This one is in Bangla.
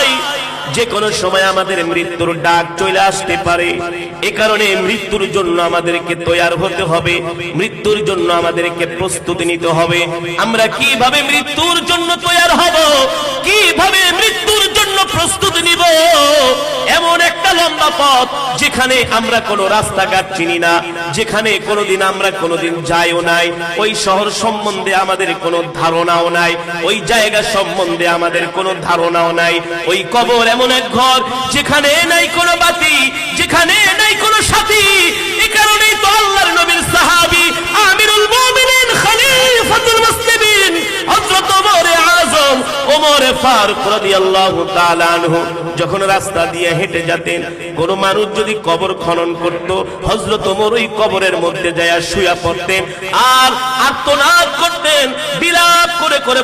ভাই যে কোনো সময় আমাদের মৃত্যুর ডাক চলে আসতে পারে। এ কারণে মৃত্যুর জন্য আমাদেরকে তৈয়ার হতে হবে, মৃত্যুর জন্য আমাদেরকে প্রস্তুতি নিতে হবে। আমরা কিভাবে মৃত্যুর জন্য তৈয়ার হব, কিভাবে মৃত্যুর জন্য প্রস্তুতি নিব? এমন একটা লম্বা পথ যেখানে আমরা কোনো রাস্তাঘাট চিনি না, যেখানে কোনোদিন আমরা কোনোদিন যাইও নাই, ওই শহর সম্বন্ধে আমাদের কোনো ধারণাও নাই, ওই জায়গা সম্বন্ধে আমাদের কোনো ধারণাও নাই। ওই কবর এমন এক ঘর যেখানে নাই কোনো বাতি, যেখানে নাই কোনো সাথী। এই কারণেই তো আল্লাহর নবীর সাহাবী আমিরুল মুমিনিন খলিফাতুল মুসলিমিন হযরত ওমর আযম ওমর ফারুক রাদিয়াল্লাহু তাআলা আনহু যখন রাস্তা দিয়ে হেঁটে যেতেন, কোন মানুষ যদি কবর খনন করত, হযরত ওমর ওই কবরের মধ্যে যায় শুয়ে পড়তেন আর আর্তনাদ করতেন, বিলাপ করে করে